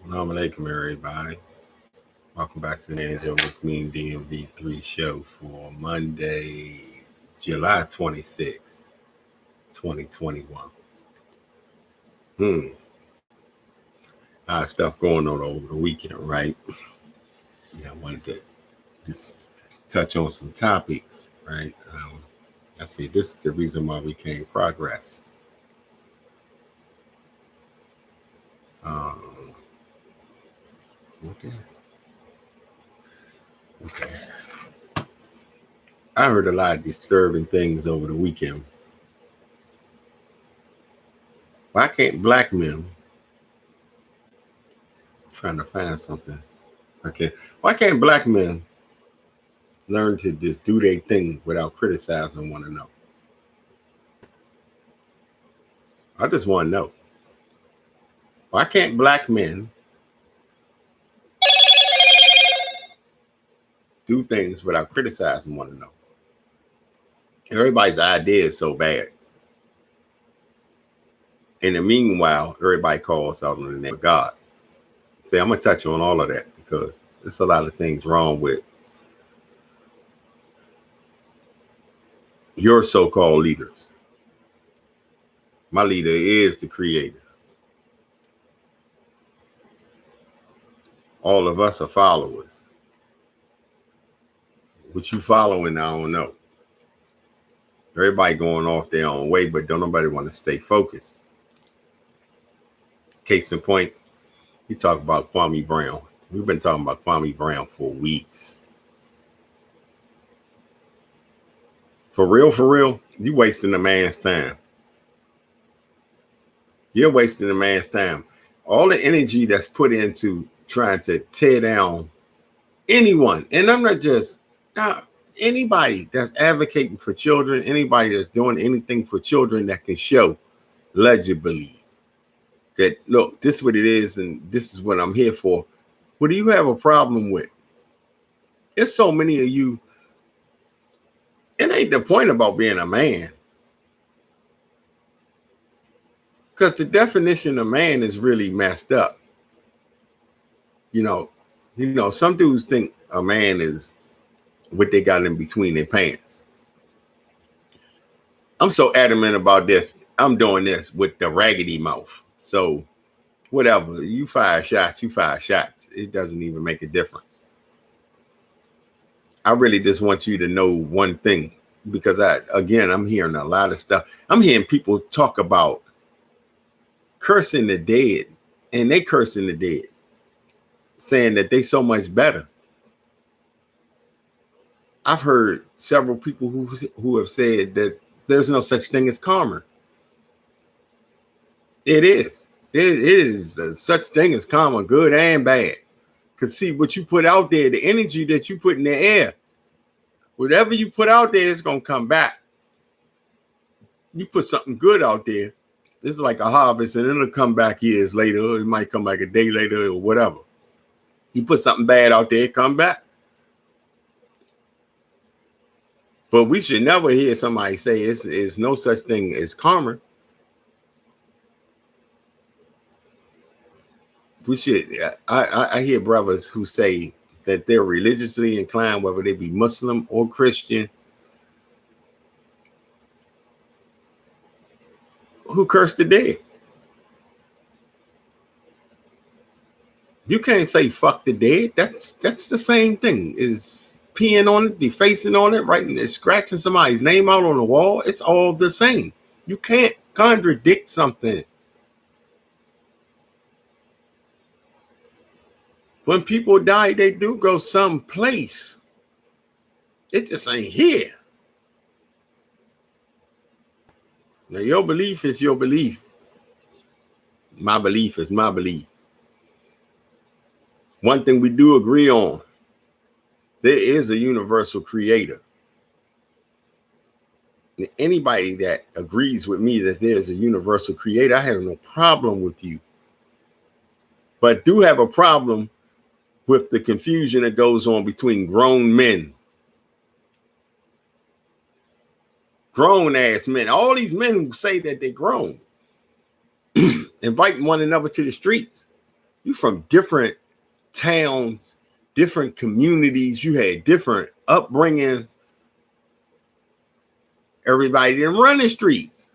Assalamu alaikum, everybody. Welcome back to the MannJoe-Mumin DMV3 show for Monday, July 26, 2021. Stuff going on over the weekend, right? I wanted to just touch on some topics, right? I see this is the reason why we can't progress. Okay. I heard a lot of disturbing things over the weekend. Why can't black men, trying to find something, okay, why can't black men learn to just do their thing without criticizing one another? I just want to know, why can't black men do things without criticizing one another? Everybody's idea is so bad. In the meanwhile, everybody calls out in the name of God. See, I'm going to touch on all of that because there's a lot of things wrong with your so-called leaders. My leader is the creator. All of us are followers. What you following, I don't know. Everybody going off their own way, but don't nobody want to stay focused. Case in point, we talk about Kwame Brown. We've been talking about Kwame Brown for weeks. For real, you wasting a man's time. You're wasting a man's time. All the energy that's put into trying to tear down anyone, and I'm not just anybody that's advocating for children, anybody that's doing anything for children that can show legibly that, look, this is what it is and this is what I'm here for. What do you have a problem with? There's so many of you. It ain't the point about being a man. Because the definition of man is really messed up. You know, some dudes think a man is what they got in between their pants. I'm so adamant about this. I'm doing this with the raggedy mouth. So whatever, you fire shots, you fire shots. It doesn't even make a difference. I really just want you to know one thing, because I'm hearing a lot of stuff. I'm hearing people talk about cursing the dead, and they cursing the dead, saying that they so much better. I've heard several people who have said that there's no such thing as karma. It is. It is such thing as karma, good and bad. Because see, what you put out there, the energy that you put in the air, whatever you put out there is going to come back. You put something good out there, it's like a harvest, and it'll come back years later. Or it might come back a day later or whatever. You put something bad out there, it come back. But we should never hear somebody say it's no such thing as karma. We should. I hear brothers who say that they're religiously inclined, whether they be Muslim or Christian, who curse the dead. You can't say fuck the dead. That's the same thing. Is peeing on it, defacing on it, writing it, scratching somebody's name out on the wall. It's all the same. You can't contradict something. When people die, they do go someplace. It just ain't here. Now, your belief is your belief. My belief is my belief. One thing we do agree on, there is a universal creator. And anybody that agrees with me that there's a universal creator, I have no problem with you. But do have a problem with the confusion that goes on between grown men. Grown ass men. All these men who say that they're grown, inviting one another to the streets. You from different towns, different communities. You had different upbringings. Everybody didn't run the streets.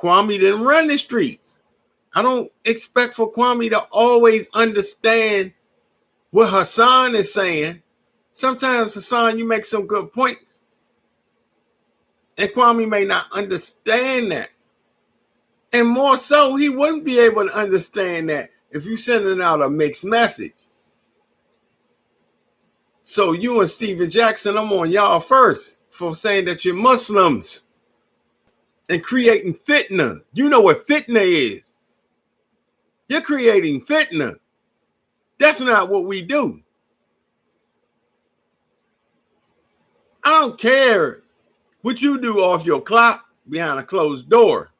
Kwame didn't run the streets. I don't expect for Kwame to always understand what Hassan is saying. Sometimes, Hassan, you make some good points. And Kwame may not understand that. And more so, he wouldn't be able to understand that if you're sending out a mixed message. So you and Steven Jackson, I'm on y'all first for saying that you're Muslims and creating fitna. You know what fitna is. You're creating fitna. That's not what we do. I don't care what you do off your clock behind a closed door.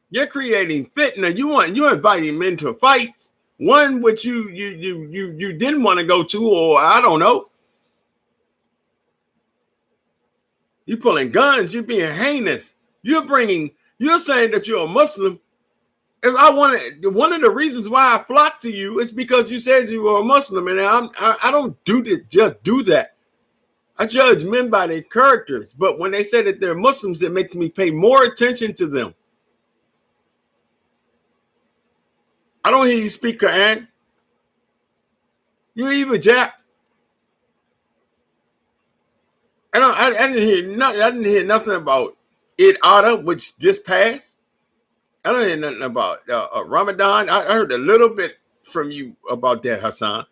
You're creating fitna. You're inviting men to fights. One which you didn't want to go to, or I don't know. You're pulling guns. You're being heinous. You're saying that you're a Muslim. If one of the reasons why I flocked to you is because you said you were a Muslim, and I don't just do that. I judge men by their characters, but when they say that they're Muslims, it makes me pay more attention to them. I don't hear you speak Quran. You even Jack. I didn't hear nothing about Eid Adha, which just passed. I don't hear nothing about Ramadan. I heard a little bit from you about that, Hassan.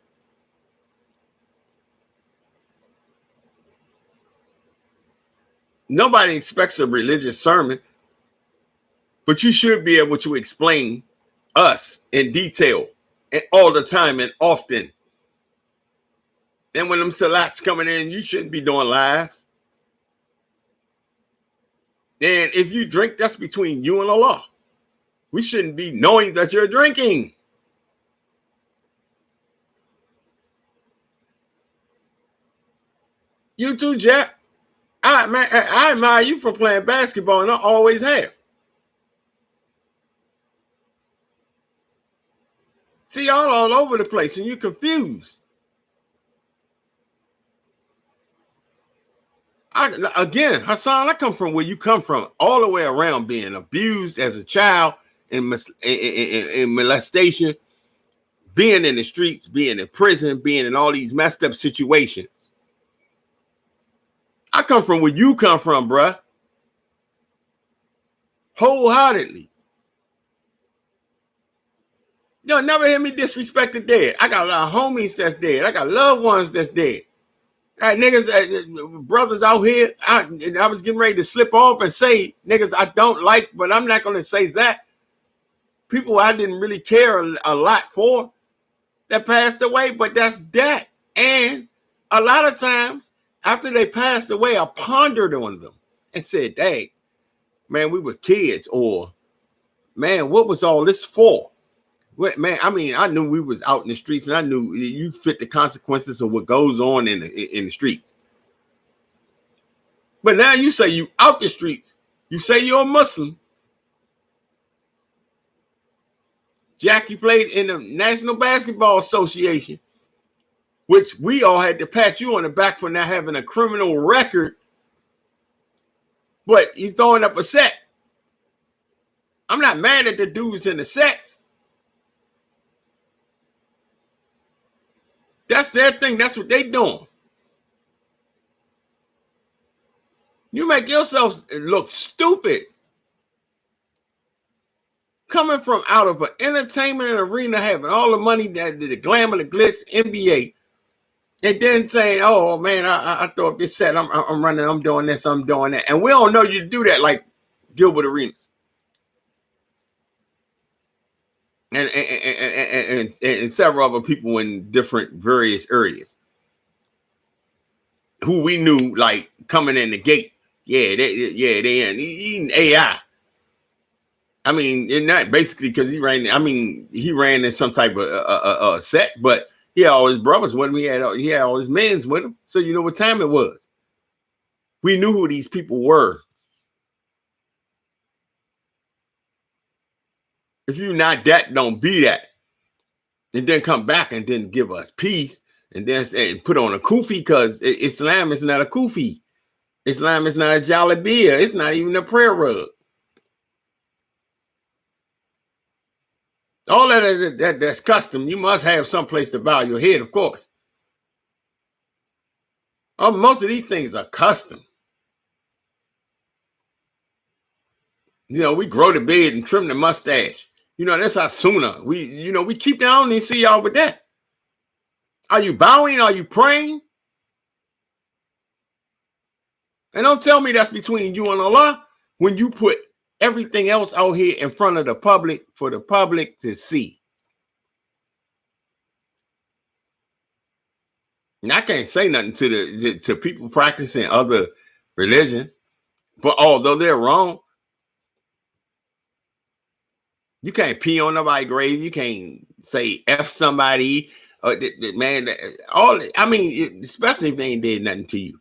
Nobody expects a religious sermon, but you should be able to explain us in detail and all the time and often. And when them salats coming in, you shouldn't be doing lives. And if you drink, that's between you and Allah. We shouldn't be knowing that you're drinking. You too, Jack. I admire you for playing basketball, and I always have. See, y'all all over the place, and you're confused. Again, Hassan, I come from where you come from, all the way around, being abused as a child in molestation, being in the streets, being in prison, being in all these messed up situations. I come from where you come from, bruh. Wholeheartedly. You'll never hear me disrespect the dead. I got a lot of homies that's dead. I got loved ones that's dead. I had niggas, brothers out here. I was getting ready to slip off and say niggas I don't like, but I'm not going to say that. People I didn't really care a lot for that passed away, but that's that. And a lot of times after they passed away, I pondered on them and said, dang, man, we were kids, or man, what was all this for? Man, I mean, I knew we was out in the streets, and I knew you fit the consequences of what goes on in the streets. But now you say you out the streets. You say you're a Muslim. Jack, you played in the National Basketball Association, which we all had to pat you on the back for not having a criminal record. But you throwing up a set. I'm not mad at the dudes in the sets. That's their thing. That's what they doing. You make yourself look stupid. Coming from out of an entertainment arena, having all the money, the glamour, the glitz, NBA, and then saying, oh, man, I throw up this set. I'm running. I'm doing this. I'm doing that. And we don't know you do that like Gilbert Arenas. And several other people in different various areas who we knew like coming in the gate. Yeah, they eating AI. I mean, and not basically because he ran. I mean, he ran in some type of set, but he had all his brothers with him. He had all his men's with him. So you know what time it was. We knew who these people were. If you're not that, don't be that. and then come back and then give us peace and then put on a kufi, because Islam is not a kufi. Islam is not a jalabiyah. It's not even a prayer rug. All that's custom. You must have some place to bow your head, of course. Most of these things are custom. We grow the beard and trim the mustache. That's our sunnah. We keep that on and see y'all with that. Are you bowing? Are you praying? And don't tell me that's between you and Allah when you put everything else out here in front of the public for the public to see. And I can't say nothing to people practicing other religions, but although they're wrong, you can't pee on nobody's grave. You can't say F somebody. Man, especially if they ain't did nothing to you.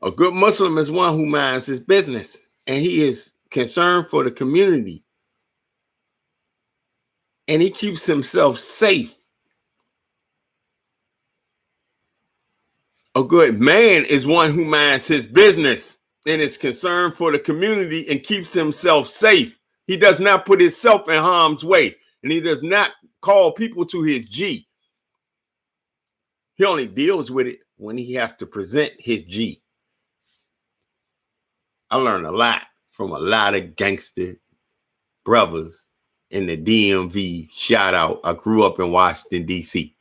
A good Muslim is one who minds his business, and he is concerned for the community, and he keeps himself safe. A good man is one who minds his business and is concerned for the community and keeps himself safe. He does not put himself in harm's way, and he does not call people to his G. He only deals with it when he has to present his G. I learned a lot from a lot of gangster brothers in the DMV. Shout out. I grew up in Washington, D.C.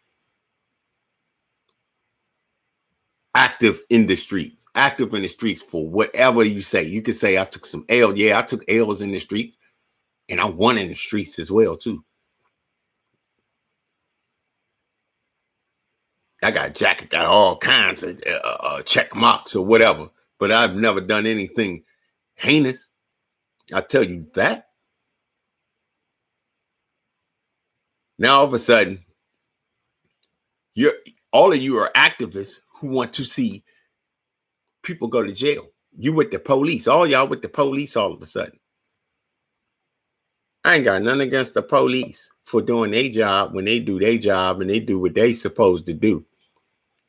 Active in the streets for whatever you say. You can say I took some L. Yeah, I took L's in the streets, and I won in the streets as well, too. I got a jacket, got all kinds of check marks or whatever, but I've never done anything heinous. I tell you that. Now, all of a sudden, all of you are activists who want to see people go to jail. You with the police. All y'all with the police all of a sudden. I ain't got nothing against the police for doing their job when they do their job and they do what they supposed to do.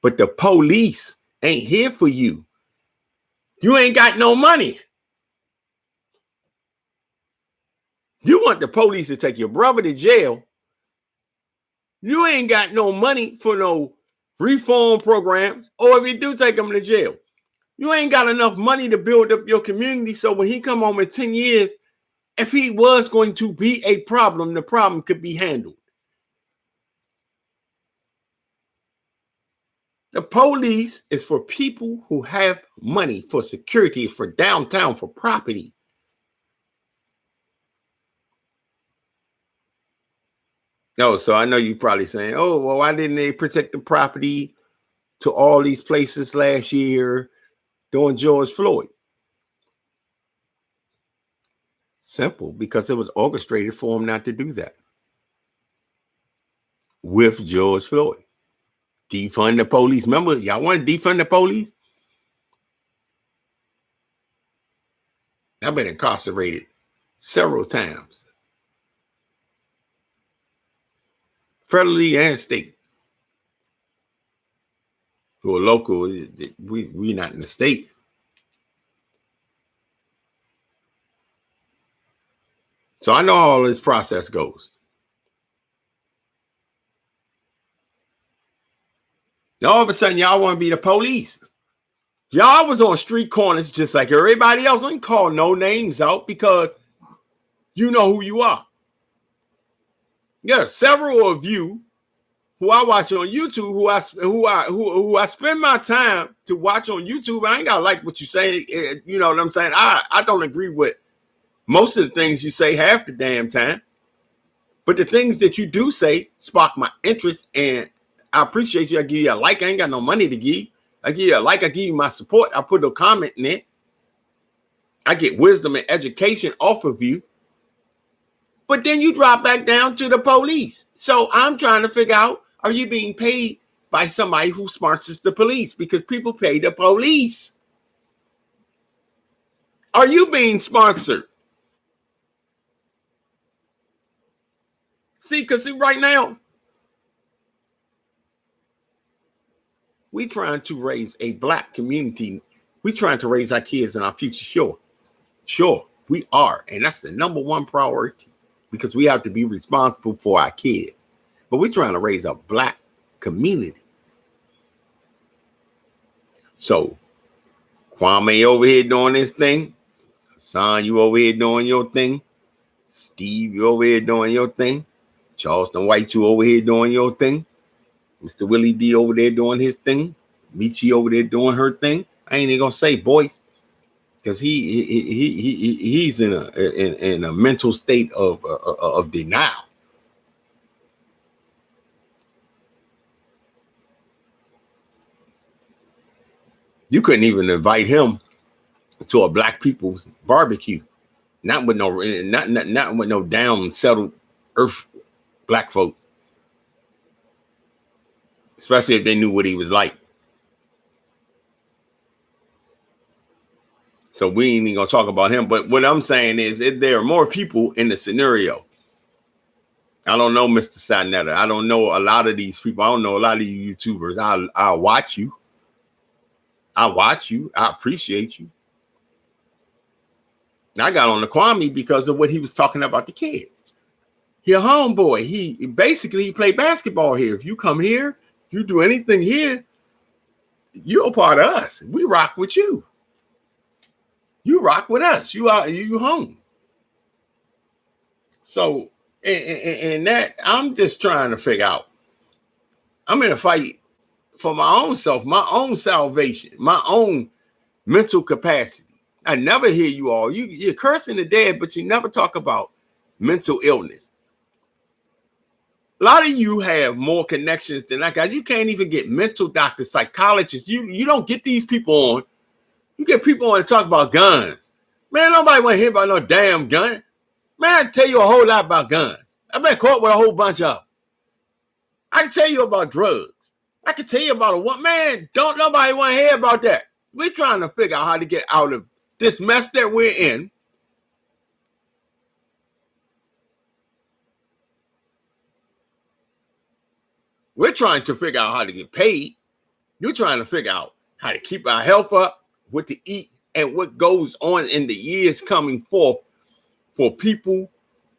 But the police ain't here for you. You ain't got no money. You want the police to take your brother to jail. You ain't got no money for no reform programs, or if you do take them to jail, you ain't got enough money to build up your community. So when he come home in 10 years, if he was going to be a problem, the problem could be handled. The police is for people who have money, for security, for downtown, for property. No, so I know you're probably saying, oh, well, why didn't they protect the property to all these places last year during George Floyd? Simple, because it was orchestrated for him not to do that. With George Floyd. Defund the police. Remember, y'all want to defund the police? I've been incarcerated several times. Federally and state. Who are local, we not in the state. So I know how all this process goes. Now all of a sudden, y'all want to be the police. Y'all was on street corners just like everybody else. Don't call no names out because you know who you are. There are several of you who I watch on YouTube, who I spend my time to watch on YouTube. I ain't gotta like what you say. You know what I'm saying? I don't agree with most of the things you say half the damn time. But the things that you do say spark my interest, and I appreciate you. I give you a like. I ain't got no money to give. I give you a like. I give you my support. I put a comment in it. I get wisdom and education off of you. But then you drop back down to the police. So I'm trying to figure out, are you being paid by somebody who sponsors the police? Because people pay the police. Are you being sponsored? See, because right now, we trying to raise a black community. We trying to raise our kids and our future. Sure, we are. And that's the number one priority because we have to be responsible for our kids. But we're trying to raise a black community. So, Kwame over here doing this thing. Hassan, you over here doing your thing. Steve, you over here doing your thing. Charleston White, you over here doing your thing. Mr. Willie D over there doing his thing. Michi over there doing her thing. I ain't even gonna say boys, because he's in a mental state of denial. You couldn't even invite him to a black people's barbecue, not with no down settled earth black folk, especially if they knew what he was like. So we ain't even gonna talk about him. But what I'm saying is that there are more people in the scenario. I don't know Mr. Sanetta. I don't know a lot of these people. I don't know a lot of you YouTubers. I'll watch you. I watch you. I appreciate you. I got on the Kwame because of what he was talking about the kids. He a homeboy. He played basketball here. If you come here, you do anything here, you're a part of us. We rock with you. You rock with us. You home. So, and that I'm just trying to figure out. I'm in a fight for my own self, my own salvation, my own mental capacity. I never hear you all. You're cursing the dead, but you never talk about mental illness. A lot of you have more connections than I got. You can't even get mental doctors, psychologists. You don't get these people on. You get people on to talk about guns. Man, nobody want to hear about no damn gun. Man, I can tell you a whole lot about guns. I've been caught with a whole bunch of them. I can tell you about drugs. I can tell you about a one. Man, don't nobody want to hear about that. We're trying to figure out how to get out of this mess that we're in. We're trying to figure out how to get paid. You're trying to figure out how to keep our health up, what to eat, and what goes on in the years coming forth for people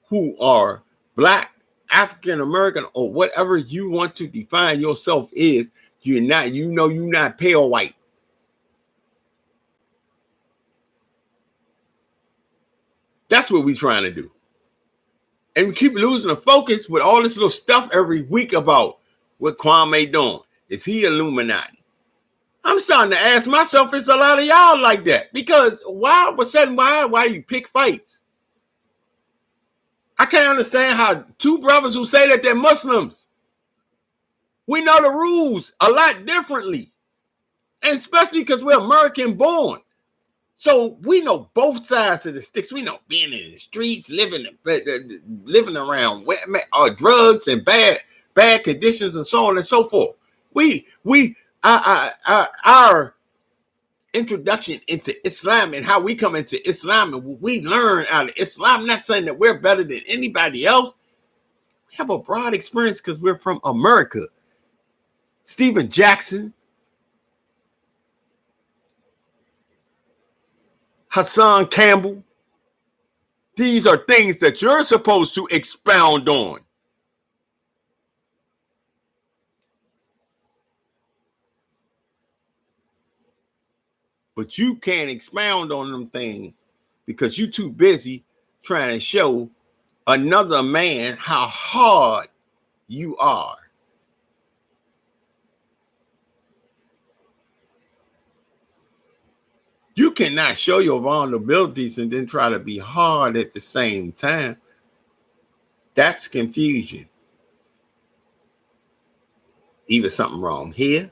who are black, African American, or whatever you want to define yourself is. You're not pale white. That's what we're trying to do. And we keep losing the focus with all this little stuff every week about what Kwame doing. Is he Illuminati? I'm starting to ask myself, it's a lot of y'all like that. Because why you pick fights? I can't understand how two brothers who say that they're Muslims, we know the rules a lot differently. And especially because we're American born. So we know both sides of the sticks. We know being in the streets, living around drugs and bad conditions and so on and so forth. Our introduction into Islam and how we come into Islam and what we learn out of Islam, not saying that we're better than anybody else. We have a broad experience because we're from America. Stephen Jackson, Hassan Campbell. These are things that you're supposed to expound on. But you can't expound on them things because you're too busy trying to show another man how hard you are. You cannot show your vulnerabilities and then try to be hard at the same time. That's confusion. Either something wrong here,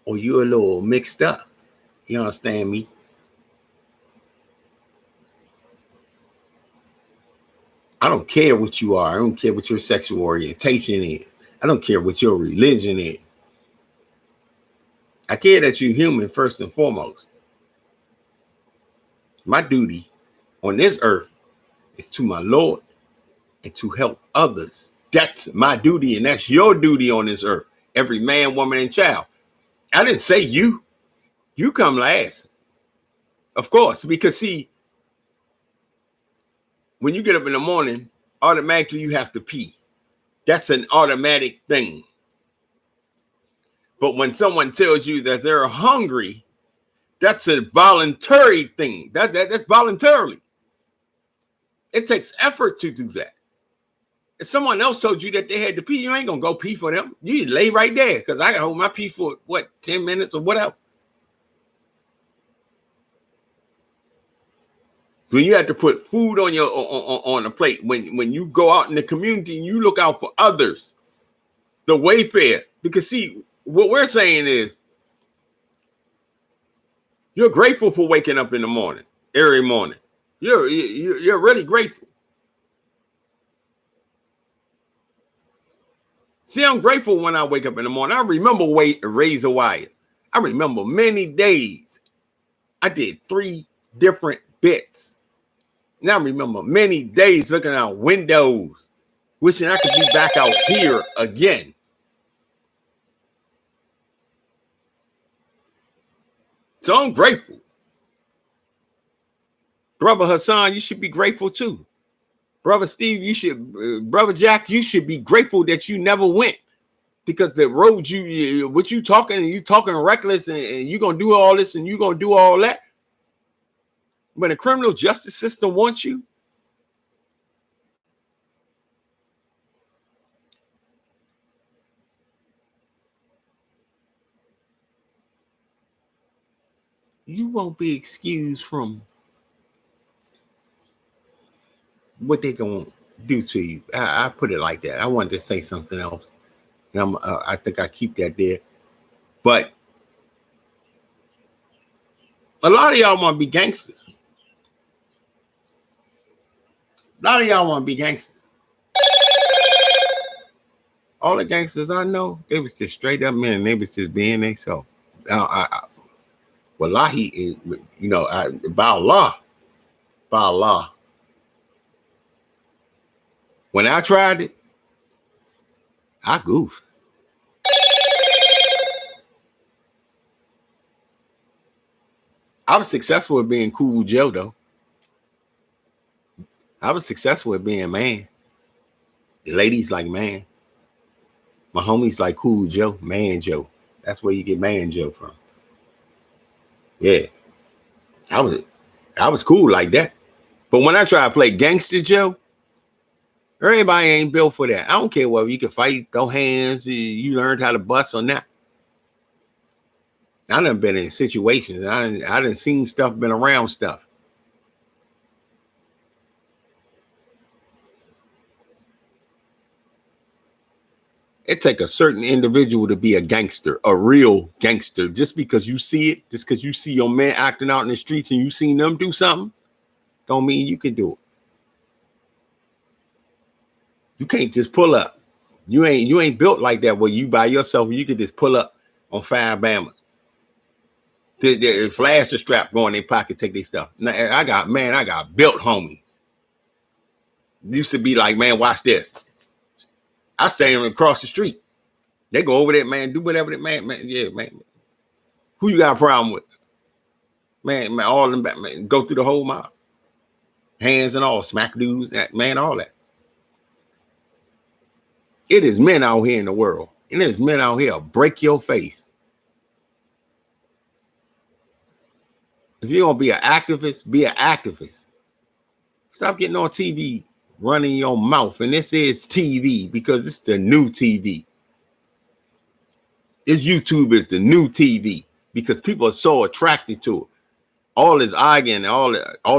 or you're a little mixed up. You understand me? I don't care what you are. I don't care what your sexual orientation is. I don't care what your religion is. I care that you're human first and foremost. My duty on this earth is to my Lord and to help others. That's my duty, and that's your duty on this earth. Every man, woman, and child. I didn't say you. You come last. Of course, because see, when you get up in the morning, automatically you have to pee. That's an automatic thing. But when someone tells you that they're hungry, that's a voluntary thing. That's voluntarily. It takes effort to do that. If someone else told you that they had to pee, you ain't going to go pee for them. You lay right there because I can hold my pee for, 10 minutes or whatever. When you have to put food on your on a plate, when you go out in the community and you look out for others, the wayfarer, because see, what we're saying is you're grateful for waking up in the morning, every morning. You're really grateful. See, I'm grateful when I wake up in the morning. I remember razor wire. I remember many days. I did 3 different bits. Now I remember many days looking out windows, wishing I could be back out here again. So I'm grateful. Brother Hassan, you should be grateful too. Brother Steve, Brother Jack, you should be grateful that you never went, because the road what you talking reckless and you're going to do all this and you're going to do all that. When the criminal justice system wants you, you won't be excused from what they're going to do to you. I put it like that. I wanted to say something else, and I think I keep that there. But a lot of y'all want to be gangsters. A lot of y'all want to be gangsters. All the gangsters I know, they was just straight up men. They was just being themselves. Wallahi, by Allah. When I tried it, I goofed. I was successful at being cool Joe, though. I was successful at being man. The ladies like man. My homies like cool Joe, MannJoe. That's where you get MannJoe from. Yeah. I was cool like that. But when I try to play gangster Joe, everybody ain't built for that. I don't care whether you can fight, throw hands, you learned how to bust or not. I done been in situations. I done seen stuff, been around stuff. It take a certain individual to be a gangster, a real gangster. Just because you see it, just because you see your man acting out in the streets and you seen them do something, don't mean you can do it. You can't just pull up. You ain't built like that where you by yourself, you can just pull up on 5 Bammers. They flash the strap, go in their pocket, take their stuff. Now, I got built homies. Used to be like, man, watch this. I stand across the street. They go over there, man, do whatever that man. Yeah, man. Who you got a problem with? Man, all them, man, go through the whole mob. Hands and all, smack dudes, man, all that. It is men out here in the world. And there's men out here break your face. If you're going to be an activist, be an activist. Stop getting on TV, running your mouth. And this is TV because it's the new TV. This YouTube is the new TV because people are so attracted to it. All this arguing, all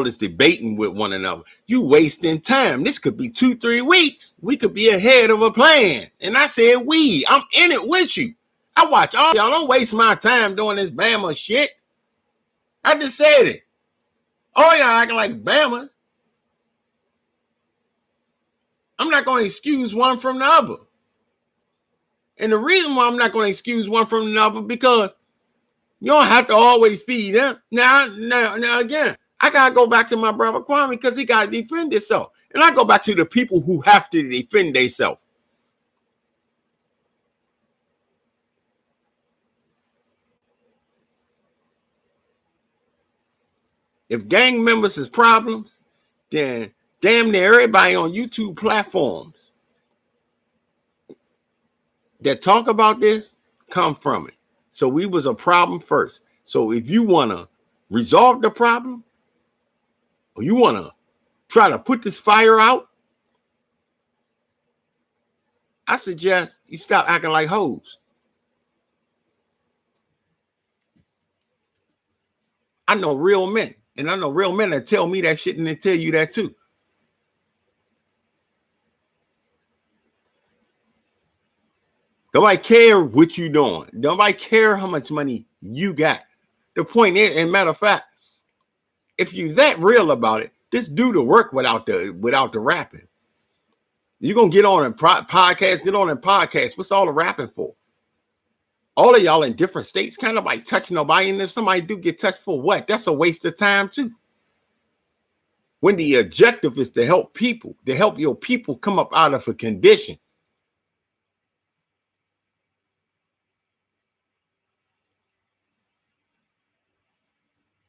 this debating with one another. You wasting time. This could be 2-3 weeks. We could be ahead of a plan. And I said I'm in it with you. I watch all y'all. Don't waste my time doing this Bama shit. I just said it. Oh, y'all acting like Bamas. I'm not going to excuse one from the other. And the reason why I'm not going to excuse one from the other, because you don't have to always feed them. Now again, I got to go back to my brother Kwame because he got to defend himself. And I go back to the people who have to defend themselves. If gang members is problems, then damn near everybody on YouTube platforms that talk about this come from it. So we was a problem first. So if you want to resolve the problem, or you want to try to put this fire out, I suggest you stop acting like hoes. I know real men, and I know real men that tell me that shit and they tell you that too. Nobody care what you doing. Nobody care how much money you got. The point is, and matter of fact, if you that real about it, just do the work without the rapping. You're gonna get on a podcast, get on a podcast. What's all the rapping for? All of y'all in different states, kind of like touching nobody, and if somebody do get touched for what? That's a waste of time too. When the objective is to help people, to help your people come up out of a condition.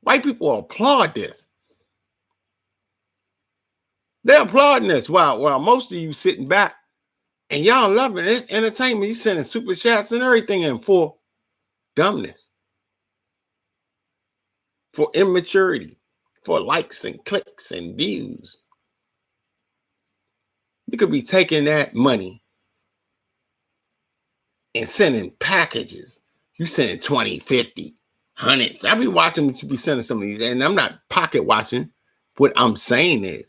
White people applaud this. They're applauding this while most of you sitting back and y'all loving this entertainment. You sending super chats and everything in for dumbness, for immaturity, for likes and clicks and views. You could be taking that money and sending packages. You sending 20, 50, hundreds. I be watching what you be sending some of these, and I'm not pocket watching. What I'm saying is,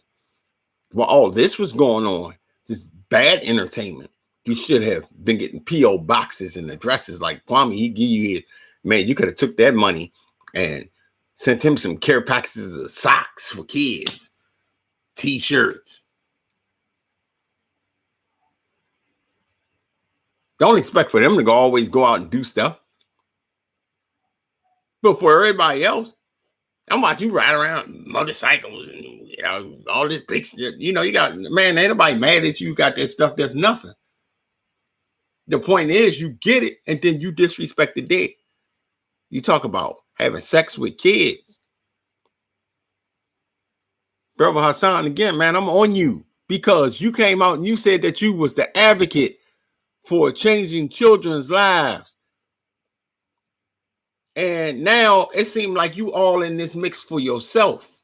while all this was going on, this bad entertainment, you should have been getting P.O. boxes and addresses like Kwame. He give you his, man, you could have took that money and sent him some care packages of socks for kids, t-shirts. Don't expect for them to always go out and do stuff. But for everybody else, I'm watching you ride around motorcycles and all this big shit. You got, man, ain't nobody mad at you. You got that stuff that's nothing. The point is you get it and then you disrespect the dead. You talk about having sex with kids. Brother Hassan, again, man, I'm on you because you came out and you said that you was the advocate for changing children's lives. And now it seems like you all in this mix for yourself.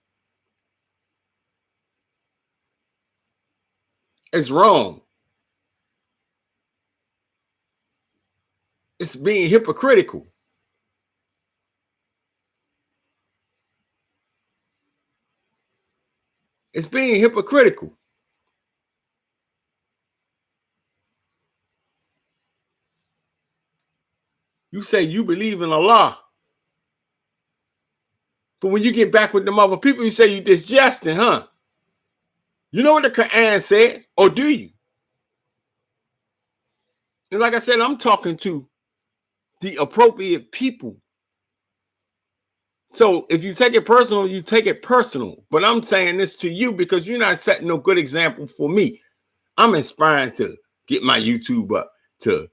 It's wrong. It's being hypocritical. It's being hypocritical. You say you believe in Allah. But when you get back with them other people, you say you disjusting, huh? You know what the Quran says? Or do you? And like I said, I'm talking to the appropriate people. So if you take it personal, you take it personal. But I'm saying this to you because you're not setting no good example for me. I'm inspiring to get my YouTube up, to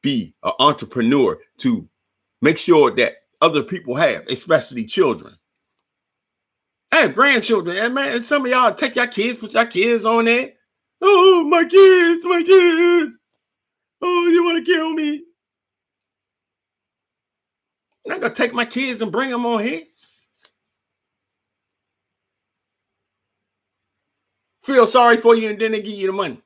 be an entrepreneur, to make sure that other people have, especially children. I have grandchildren, and man, some of y'all take your kids, put your kids on there. Oh, my kids, my kids. Oh, you want to kill me? I'm not going to take my kids and bring them on here. Feel sorry for you, and then they give you the money.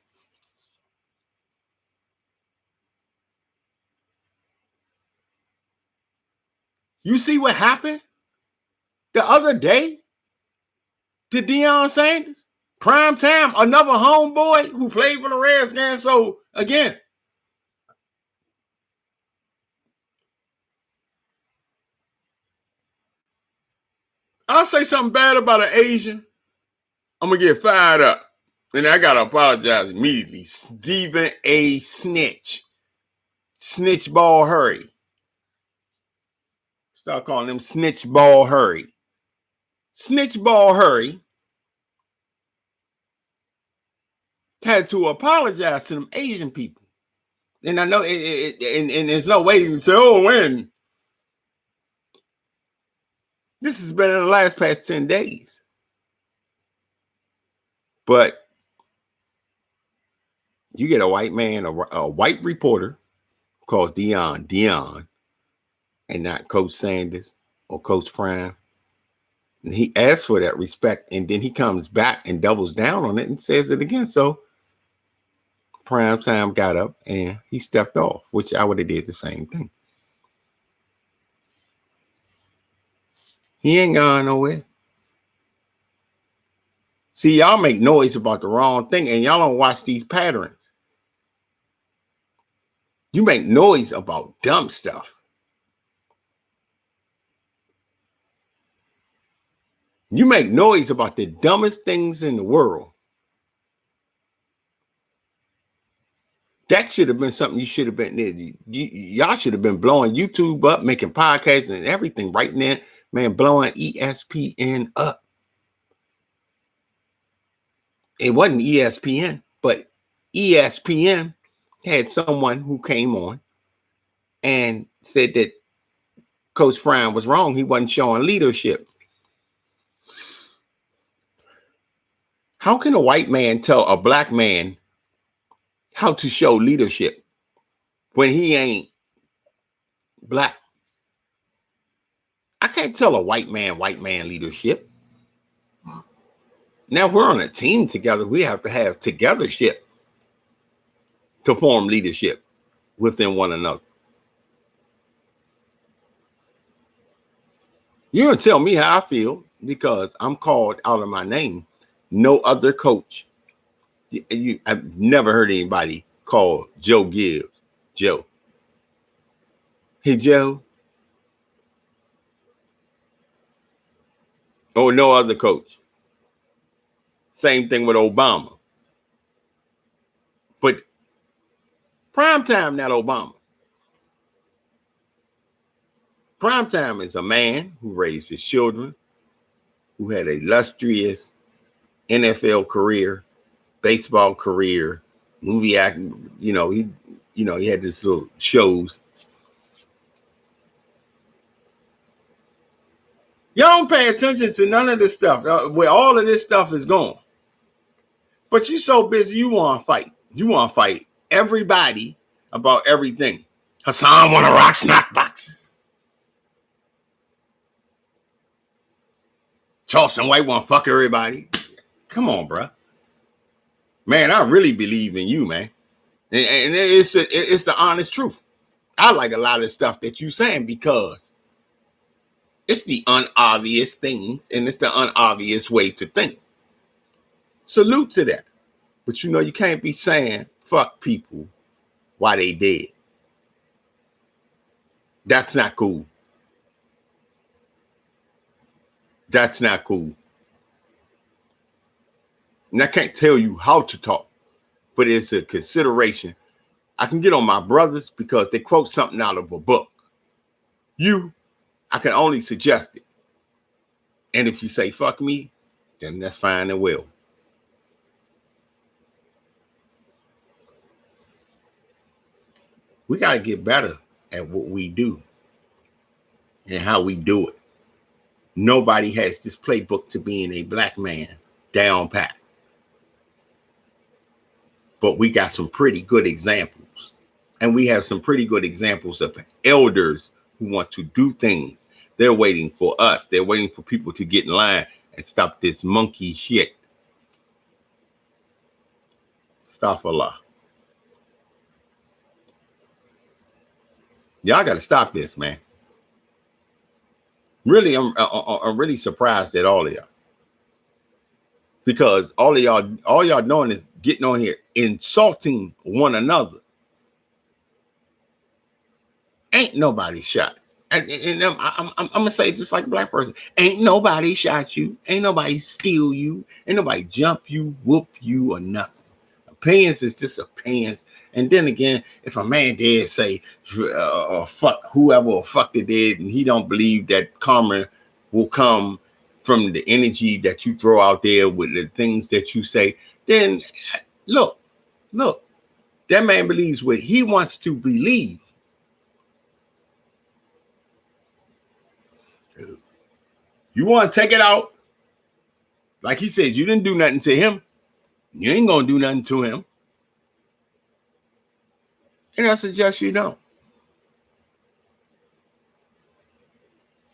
You see what happened the other day to Deion Sanders? Prime time, another homeboy who played for the Redskins. So, again, I'll say something bad about an Asian, I'm going to get fired up. And I got to apologize immediately. Stephen A. Snitch. Snitch Ball Hurry. Start calling him Snitch Ball Hurry. Snitch Ball Hurry had to apologize to them Asian people. And I know and there's no way you say, oh, when? This has been in the last past 10 days. But you get a white man, a white reporter called Dion, and not Coach Sanders or Coach Prime. And he asks for that respect, and then he comes back and doubles down on it and says it again. So Prime Time got up and he stepped off, which I would have did the same thing. He ain't gone nowhere. See, y'all make noise about the wrong thing, and y'all don't watch these patterns. You make noise about dumb stuff. You make noise about the dumbest things in the world. That should have been something you should have been. Y'all should have been blowing YouTube up, making podcasts and everything right now, man, blowing ESPN up. It wasn't ESPN, but ESPN had someone who came on and said that Coach Prime was wrong. He wasn't showing leadership. How can a white man tell a black man how to show leadership when he ain't black? I can't tell a white man leadership. Now we're on a team together. We have to have togethership to form leadership within one another. You don't tell me how I feel because I'm called out of my name. No other coach. I've never heard anybody call Joe Gibbs Joe. Hey, Joe. Or no other coach. Same thing with Obama. But Primetime, not Obama. Primetime is a man who raised his children, who had a illustrious NFL career, baseball career, movie acting. He had this little shows. Y'all don't pay attention to none of this stuff. Where all of this stuff is going. But you're so busy, you want to fight. You want to fight everybody about everything. Hassan want to rock snack boxes. Charleston White want to fuck everybody. Come on, bro. Man, I really believe in you, man. And it's the honest truth. I like a lot of stuff that you're saying because it's the unobvious things and it's the unobvious way to think. Salute to that. But you can't be saying fuck people while they dead. That's not cool. That's not cool. And I can't tell you how to talk, but it's a consideration. I can get on my brothers because they quote something out of a book. I can only suggest it. And if you say fuck me, then that's fine and well. We got to get better at what we do and how we do it. Nobody has this playbook to being a black man down pat. But we got some pretty good examples. And we have some pretty good examples of elders who want to do things. They're waiting for us. They're waiting for people to get in line and stop this monkey shit. Astaghfirullah. Y'all got to stop this, man. Really, I'm really surprised at all of y'all. Because all y'all doing is getting on here, insulting one another. Ain't nobody shot. And I'm going to say just like a black person. Ain't nobody shot you. Ain't nobody steal you. Ain't nobody jump you, whoop you, or nothing. Opinions is just opinions. And then again, if a man did say, fuck whoever or fuck they did, and he don't believe that karma will come from the energy that you throw out there with the things that you say, then Look, that man believes what he wants to believe. You want to take it out? Like he said, you didn't do nothing to him. You ain't going to do nothing to him. And I suggest you don't.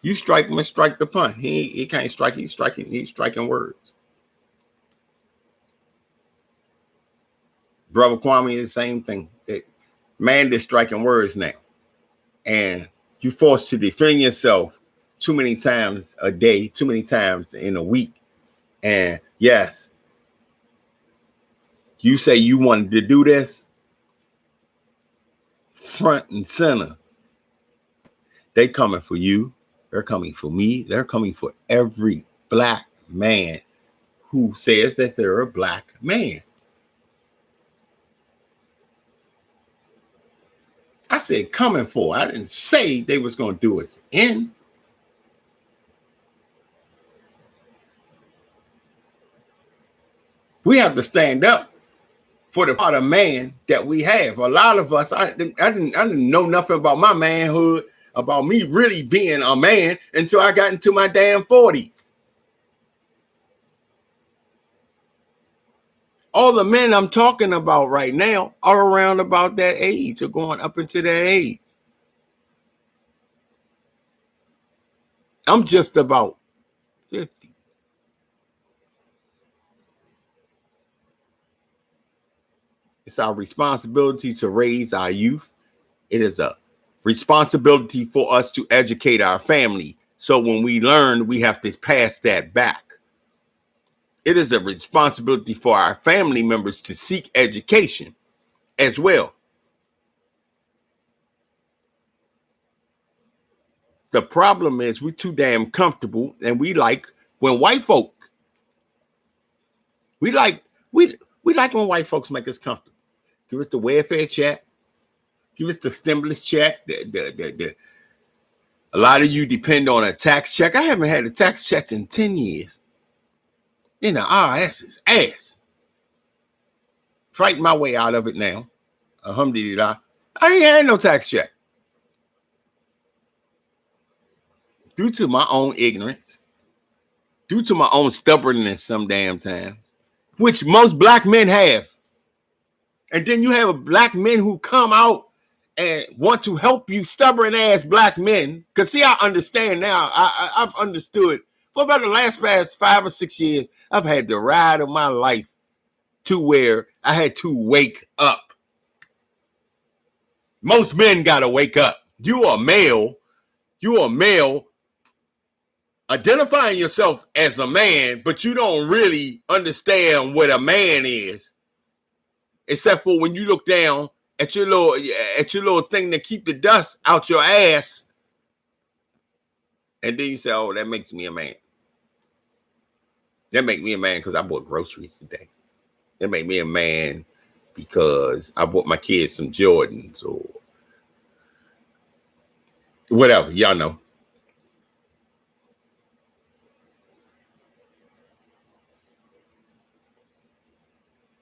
You strike him and strike the punt. He can't strike. He's striking words. Brother Kwame is the same thing. That man is striking words now. And you forced to defend yourself too many times a day, too many times in a week. And yes, you say you wanted to do this front and center. They coming for you. They're coming for me. They're coming for every black man who says that they're a black man. I said coming for. I didn't say they was going to do us in. We have to stand up for the part of man that we have. A lot of us, I didn't know nothing about my manhood, about me really being a man until I got into my damn 40s. All the men I'm talking about right now are around about that age or going up into that age. I'm just about 50. It's our responsibility to raise our youth. It is a responsibility for us to educate our family. So when we learn, we have to pass that back. It is a responsibility for our family members to seek education as well. The problem is we're too damn comfortable, and we like when white folk, we like when white folks make us comfortable. Give us the welfare check. Give us the stimulus check. A lot of you depend on a tax check. I haven't had a tax check in 10 years. You know, IRS is ass. Fighting my way out of it now. Alhamdulillah. I ain't had no tax check. Due to my own ignorance. Due to my own stubbornness some damn times. Which most black men have. And then you have black men who come out and want to help you stubborn ass black men. Because see, I understand now. I've understood. For about the past 5 or 6 years, I've had the ride of my life to where I had to wake up. Most men got to wake up. You are male. Identifying yourself as a man, but you don't really understand what a man is. Except for when you look down at your little thing to keep the dust out your ass. And then you say, oh, that makes me a man. That make me a man because I bought groceries today. That make me a man because I bought my kids some Jordans or whatever. Y'all know.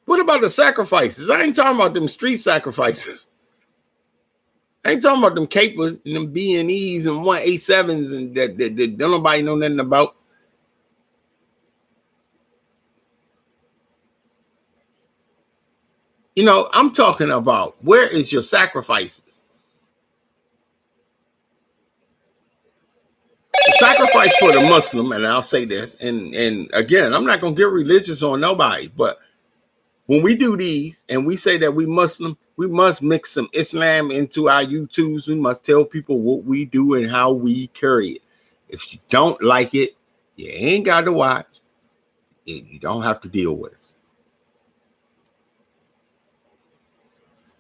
What about the sacrifices? I ain't talking about them street sacrifices. I ain't talking about them capers and them B&Es and 187s and that don't nobody know nothing about. You know, I'm talking about where is your sacrifices? The sacrifice for the Muslim, and I'll say this, and again, I'm not going to get religious on nobody, but when we do these and we say that we Muslim, we must mix some Islam into our YouTubes. We must tell people what we do and how we carry it. If you don't like it, you ain't got to watch. You don't have to deal with us.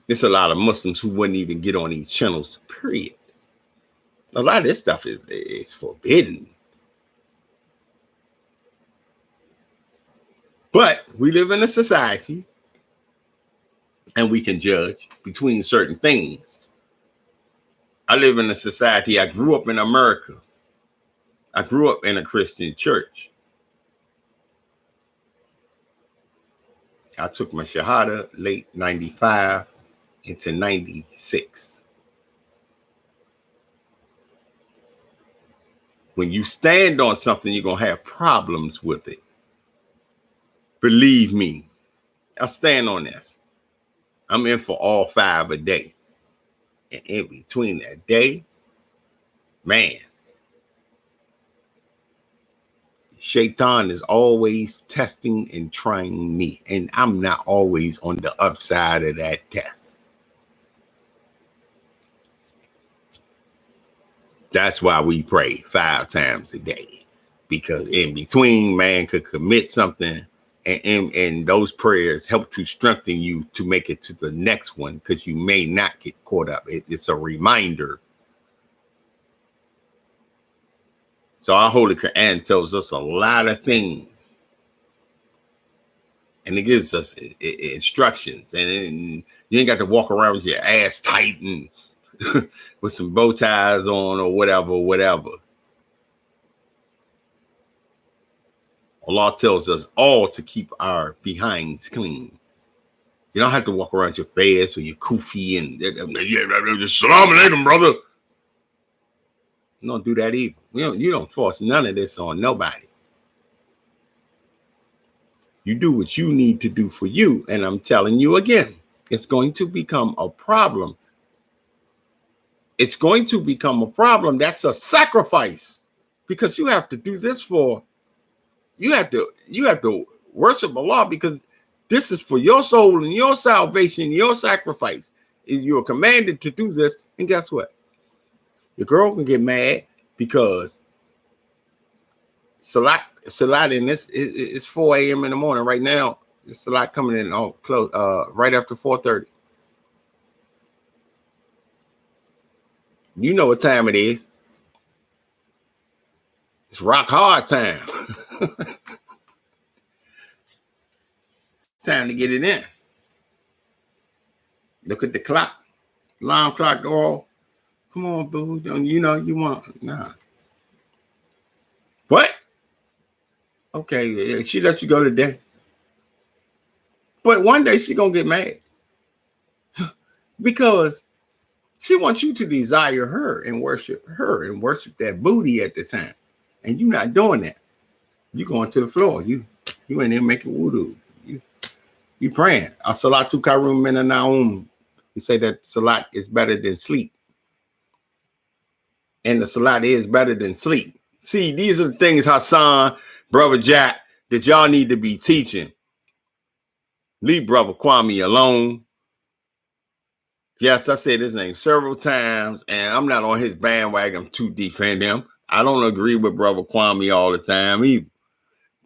There's a lot of Muslims who wouldn't even get on these channels, period. A lot of this stuff is forbidden. But we live in a society and we can judge between certain things. I live in a society. I grew up in America. I grew up in a Christian church. I took my Shahada late 95 into 96. When you stand on something, you're going to have problems with it. Believe me, I stand on this. I'm in for all 5 a day. And in between that day, man, Shaitan is always testing and trying me. And I'm not always on the upside of that test. That's why we pray 5 times a day. Because in between, man could commit something. And those prayers help to strengthen you to make it to the next one. Because you may not get caught up. It's a reminder. So our Holy Quran tells us a lot of things. And it gives us instructions. And you ain't got to walk around with your ass tight and with some bow ties on or whatever. Allah tells us all to keep our behinds clean. You don't have to walk around your face or your kufi and Assalamu alaikum, brother. Don't do that either. You don't force none of this on nobody. You do what you need to do for you. And I'm telling you again, it's going to become a problem. It's going to become a problem. That's a sacrifice because you have to do this for, you have to worship Allah because this is for your soul and your salvation, your sacrifice. You're commanded to do this. And guess what? Your girl can get mad because Salat in this, it's 4 a.m. in the morning right now. It's Salat coming in close, right after 4:30. You know what time it is. It's rock hard time. It's time to get it in. Look at the clock. Alarm clock go off. Come on, boo. Don't you know you want? Nah. What? Okay, she let you go today. But one day she gonna get mad. Because she wants you to desire her and worship that booty at the time. And you're not doing that. You going to the floor. You ain't even making wudu. You praying. As-salatu karum min an-naum. You say that salat is better than sleep. And the salat is better than sleep. See, these are the things, Hassan, Brother Jack, that y'all need to be teaching. Leave Brother Kwame alone. Yes, I said his name several times, and I'm not on his bandwagon to defend him. I don't agree with Brother Kwame all the time either.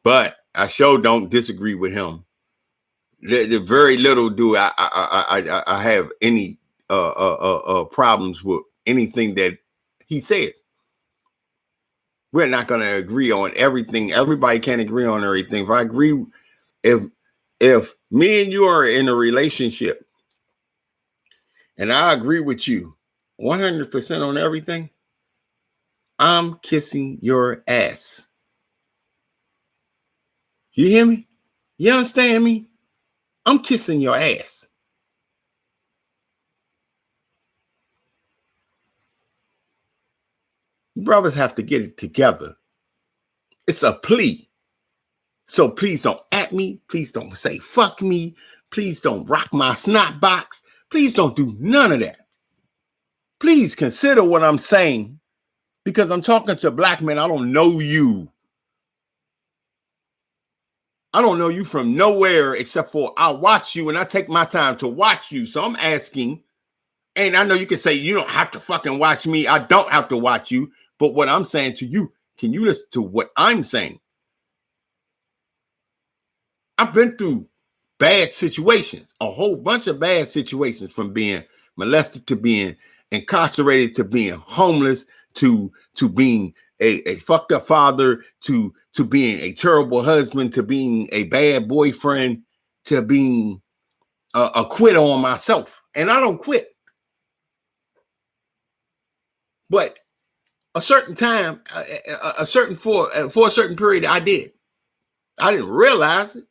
But I sure don't disagree with him. The very little do I have any problems with anything that he says. We're not going to agree on everything. Everybody can't agree on everything. If I agree, if me and you are in a relationship and I agree with you 100% on everything, I'm kissing your ass. You hear me? You understand me? I'm kissing your ass. You brothers have to get it together. It's a plea. So please don't at me. Please don't say fuck me. Please don't rock my snot box. Please don't do none of that. Please consider what I'm saying because I'm talking to black men. I don't know you. I don't know you from nowhere except for I watch you and I take my time to watch you. So I'm asking, and I know you can say you don't have to fucking watch me. I don't have to watch you. But what I'm saying to you, can you listen to what I'm saying? I've been through bad situations, a whole bunch of bad situations, from being molested to being incarcerated to being homeless to being a fucked up father to being a terrible husband to being a bad boyfriend to being a quitter on myself. And I don't quit. But a certain time, for a certain period, I did. I didn't realize it.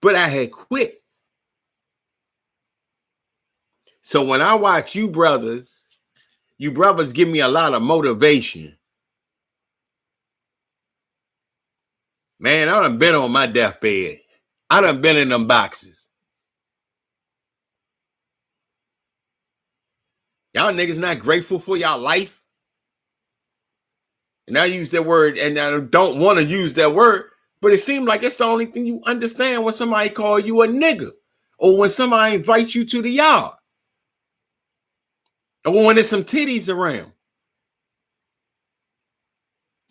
but I had quit. So when I watch you brothers give me a lot of motivation. Man, I done been on my deathbed. I done been in them boxes. Y'all niggas not grateful for y'all life. And I use that word, and I don't want to use that word, but it seems like it's the only thing you understand when somebody call you a nigga, or when somebody invites you to the yard, or when there's some titties around,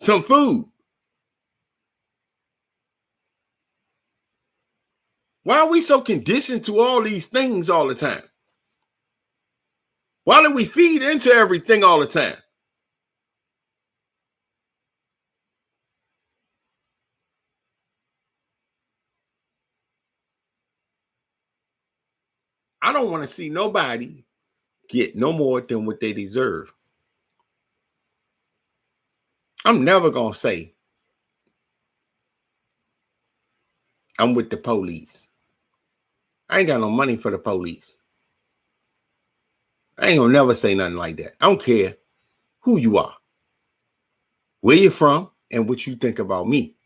some food. Why are we so conditioned to all these things all the time? Why do we feed into everything all the time? I don't want to see nobody get no more than what they deserve. I'm never going to say I'm with the police. I ain't got no money for the police. I ain't going to never say nothing like that. I don't care who you are, where you're from, and what you think about me.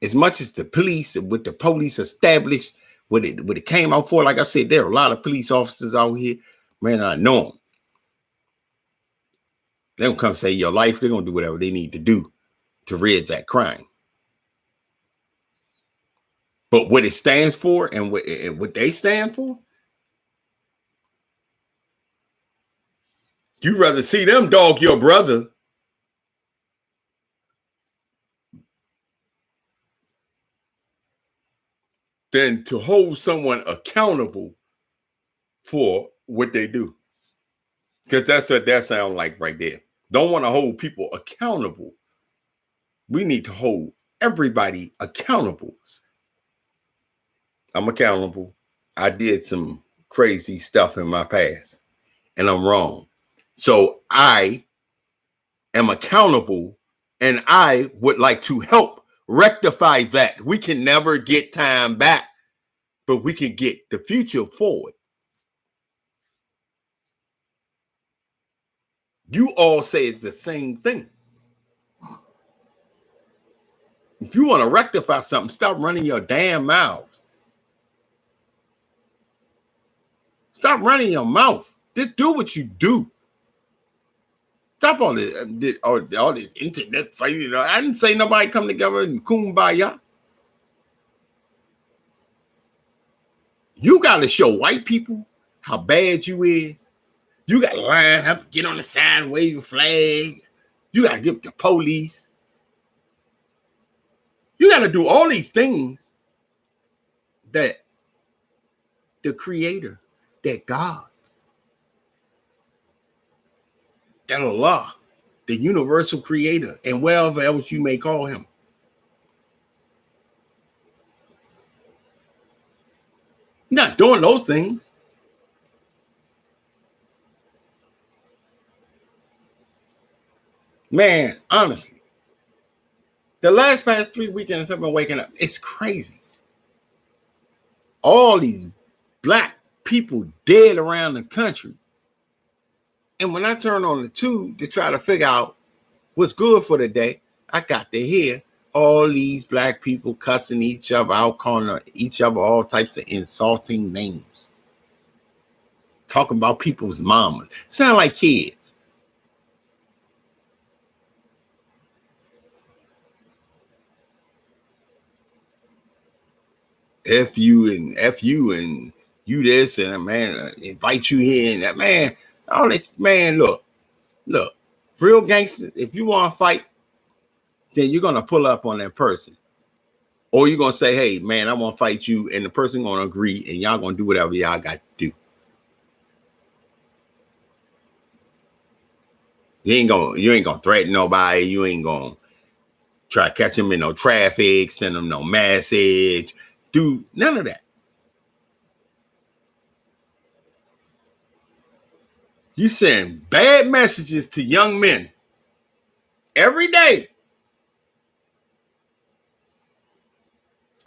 As much as the police, what the police established, what it came out for, like I said, there are a lot of police officers out here. Man, I know them. They don't come save your life. They're going to do whatever they need to do to rid that crime. But what it stands for and what they stand for, you'd rather see them dog your brother than to hold someone accountable for what they do. Because that's what that sounds like right there. Don't want to hold people accountable. We need to hold everybody accountable. I'm accountable. I did some crazy stuff in my past, and I'm wrong. So I am accountable, and I would like to help rectify that. We can never get time back, but we can get the future forward. You all say the same thing. If you want to rectify something, stop running your damn mouths. Stop running your mouth. Just do what you do. Stop all this internet fighting. I didn't say nobody come together and kumbaya. You got to show white people how bad you is. You got to line up, get on the side, wave your flag. You got to give the police. You got to do all these things that the creator, that God, that Allah, the universal creator, and whatever else you may call him. Not doing those things. Man, honestly, the last past 3 weekends I've been waking up. It's crazy. All these black people dead around the country. And when I turn on the tube to try to figure out what's good for the day, I got to hear all these black people cussing each other out, calling each other all types of insulting names. Talking about people's mamas. Sound like kids. F you and you this and man invite you here and that man. All that man, look, real gangsters. If you want to fight, then you're gonna pull up on that person, or you're gonna say, "Hey, man, I want to fight you," and the person gonna agree, and y'all gonna do whatever y'all got to do. You ain't gonna threaten nobody. You ain't gonna try to catch them in no traffic, send them no message, do none of that. You send bad messages to young men every day.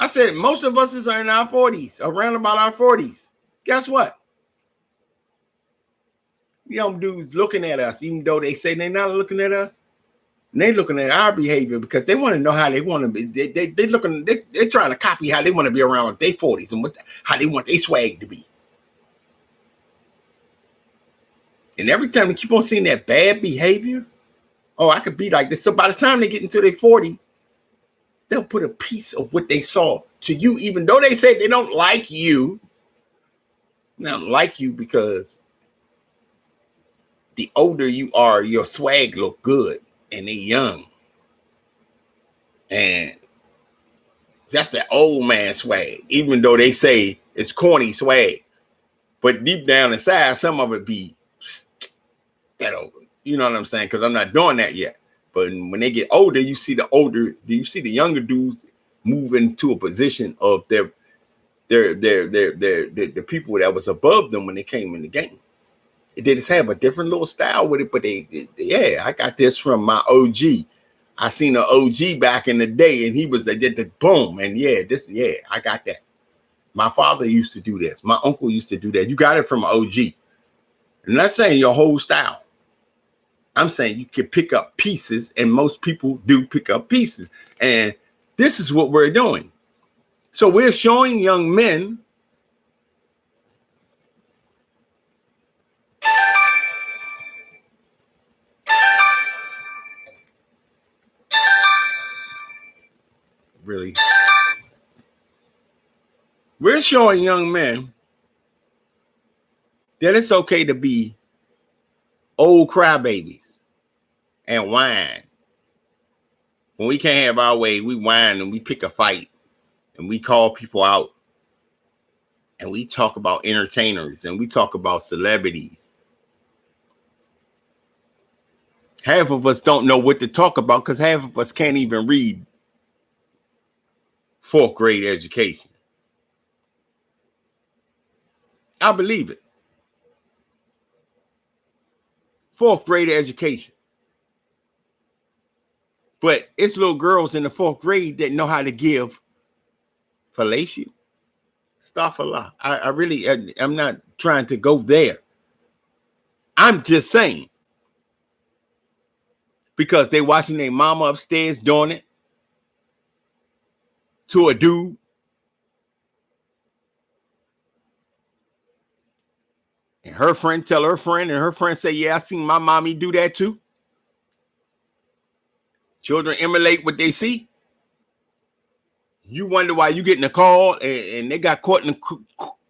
I said most of us is in our 40s, around about our 40s. Guess what? Young dudes looking at us, even though they say they're not looking at us, and they looking at our behavior because they want to know how they want to be. They're trying to copy how they want to be around their 40s and how they want their swag to be. And every time they keep on seeing that bad behavior, oh, I could be like this. So by the time they get into their 40s, they'll put a piece of what they saw to you, even though they say they don't like you. They don't like you because the older you are, your swag look good and they young. And that's the old man swag, even though they say it's corny swag. But deep down inside, some of it be that over. You know what I'm saying? Because I'm not doing that yet. But when they get older, you see the younger dudes move into a position of the people that was above them when they came in the game. They just have a different little style with it, but I got this from my OG. I seen an OG back in the day, and he was they did the boom, and I got that. My father used to do this. My uncle used to do that. You got it from an OG. I'm not saying your whole style. I'm saying you can pick up pieces, and most people do pick up pieces. And this is what we're doing. So we're showing young men really. We're showing young men that it's okay to be old crybabies and whine. When we can't have our way, we whine and we pick a fight and we call people out and we talk about entertainers and we talk about celebrities. Half of us don't know what to talk about because half of us can't even read fourth grade education. I believe it. Fourth grade education. But it's little girls in the fourth grade that know how to give fellatio. Astaghfirullah. I'm not trying to go there. I'm just saying. Because they watching their mama upstairs doing it to a dude. And her friend tell her friend, and her friend say, yeah, I seen my mommy do that too. Children emulate what they see. You wonder why you getting a call and they got caught in the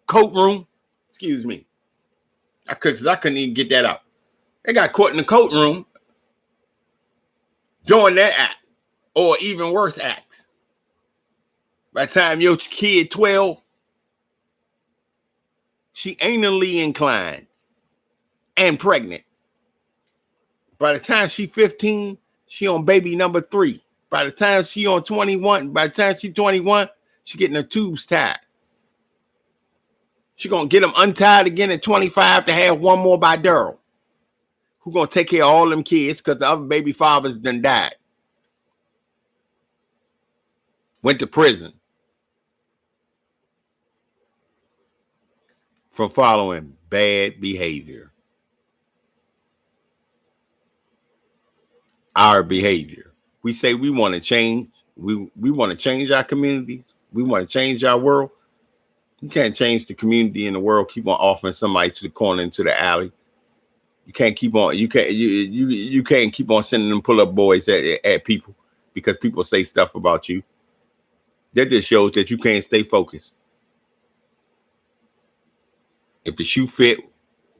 coat room. Excuse me. I couldn't even get that out. They got caught in the coat room doing that act or even worse acts. By the time your kid 12, she anally inclined and pregnant. By the time she 15, she on baby number 3. By the time she 21, she getting her tubes tied. She gonna get them untied again at 25 to have one more by Daryl, who gonna take care of all them kids because the other baby fathers done died. Went to prison for following bad behavior. Our behavior. We say we want to change. We want to change our communities. We want to change our world. You can't change the community in the world. Keep on offering somebody to the corner into the alley. You can't keep on. You can't keep on sending them pull-up boys at people because people say stuff about you. That just shows that you can't stay focused. If the shoe fit,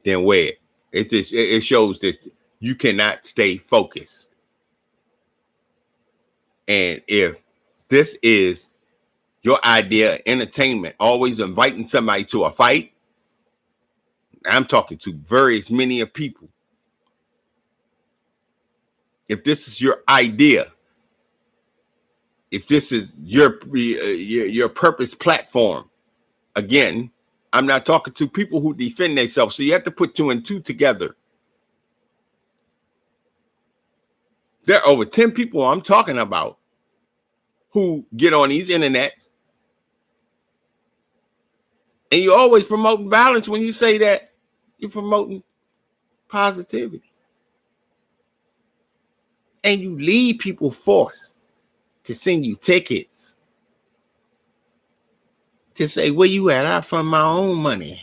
then wear it. It shows that you cannot stay focused. And if this is your idea of entertainment, always inviting somebody to a fight, I'm talking to many of people. If this is your idea, if this is your purpose platform, again, I'm not talking to people who defend themselves. So you have to put 2 and 2 together. There are over 10 people I'm talking about who get on these internets And you're always promoting violence when you say that you're promoting positivity. And you lead people forced to send you tickets to say, where you at? I fund my own money.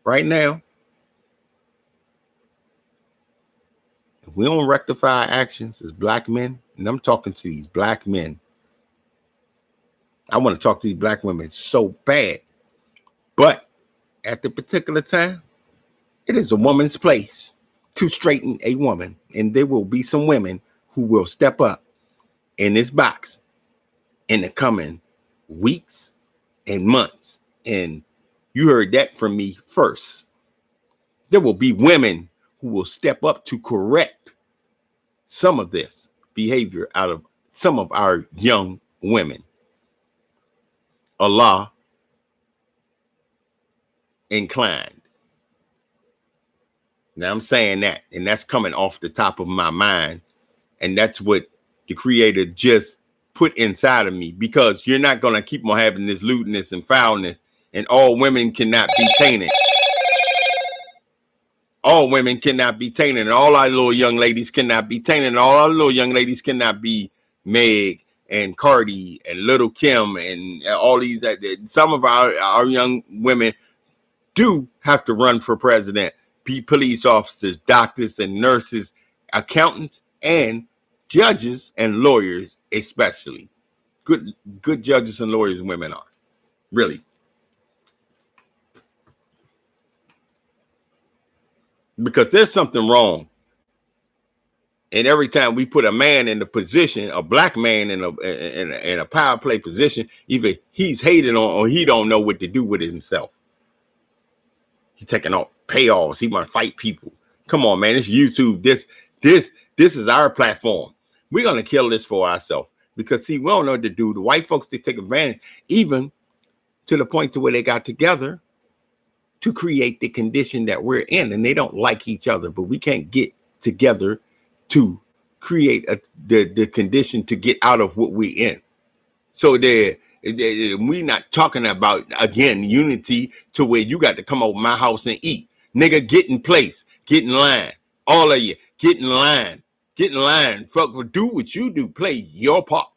Right now, if we don't rectify actions as black men, and I'm talking to these black men, I want to talk to these black women so bad. But at the particular time, it is a woman's place to straighten a woman. And there will be some women who will step up in this box in the coming weeks and months. And you heard that from me first. There will be women who will step up to correct some of this behavior out of some of our young women. Allah inclined. Now I'm saying that, and that's coming off the top of my mind. And that's what the Creator just put inside of me, because you're not going to keep on having this lewdness and foulness, and all women cannot be tainted. All women cannot be tainted, and all our little young ladies cannot be tainted, and all our little young ladies cannot be Meg and Cardi and Little Kim and all these. Some of our young women do have to run for president, be police officers, doctors and nurses, accountants, and judges and lawyers, especially. Good judges and lawyers women are. Really. Because there's something wrong. And every time we put a man in the position, a black man in a power play position, either he's hated on or he don't know what to do with himself. He's taking off payoffs. He want to fight people. Come on, man. It's YouTube. This is our platform. We're going to kill this for ourselves. Because, see, we don't know what to do. The white folks, they take advantage, even to the point to where they got together to create the condition that we're in. And they don't like each other, but we can't get together to create the condition to get out of what we're in. So we're not talking about, again, unity to where you got to come over my house and eat. Nigga, get in place. Get in line. All of you, get in line. Get in line. Fuck, do what you do. Play your part.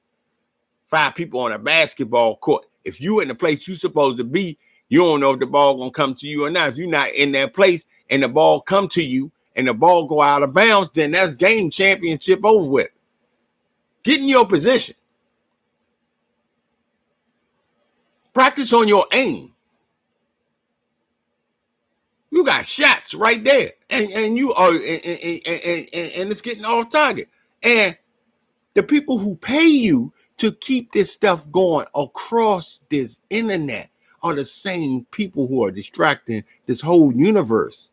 5 people on a basketball court. If you in the place you supposed to be, you don't know if the ball gonna come to you or not. If you're not in that place and the ball come to you and the ball go out of bounds, then that's game championship over with. Get in your position. Practice on your aim. You got shots right there, and you are, and it's getting off target. And the people who pay you to keep this stuff going across this internet are the same people who are distracting this whole universe.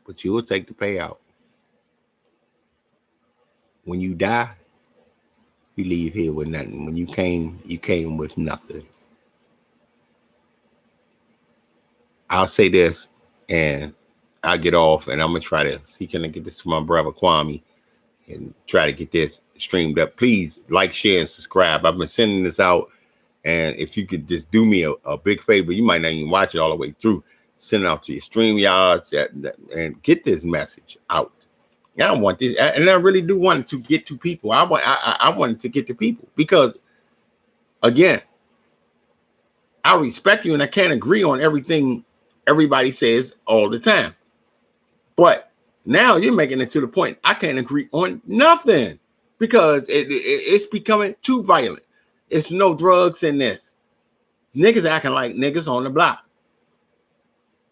But you will take the payout. When you die, you leave here with nothing. When you came with nothing. I'll say this, and I'll get off, and I'm going to try to see, can I get this to my brother Kwame and try to get this streamed up. Please like, share, and subscribe. I've been sending this out, and if you could just do me a big favor, you might not even watch it all the way through. Send it out to your StreamYards and get this message out. I want this, and I really do want it to get to people. I want it to get to people because, again, I respect you, and I can't agree on everything everybody says all the time. But now you're making it to the point I can't agree on nothing because it's becoming too violent. It's no drugs in this. Niggas acting like niggas on the block.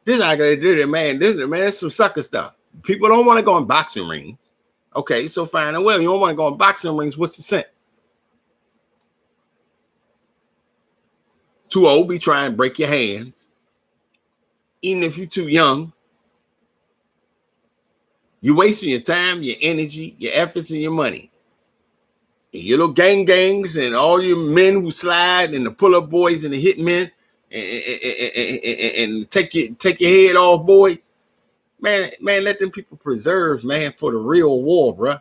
This is some sucker stuff. People don't want to go in boxing rings. Okay, so fine and well. You don't want to go in boxing rings. What's the sense? Too old, be trying to break your hands. Even if you're too young, you're wasting your time, your energy, your efforts, and your money. And your little gangs and all your men who slide and the pull-up boys and the hitmen and take your head off, boys. Man, let them people preserve, man, for the real war, bruh.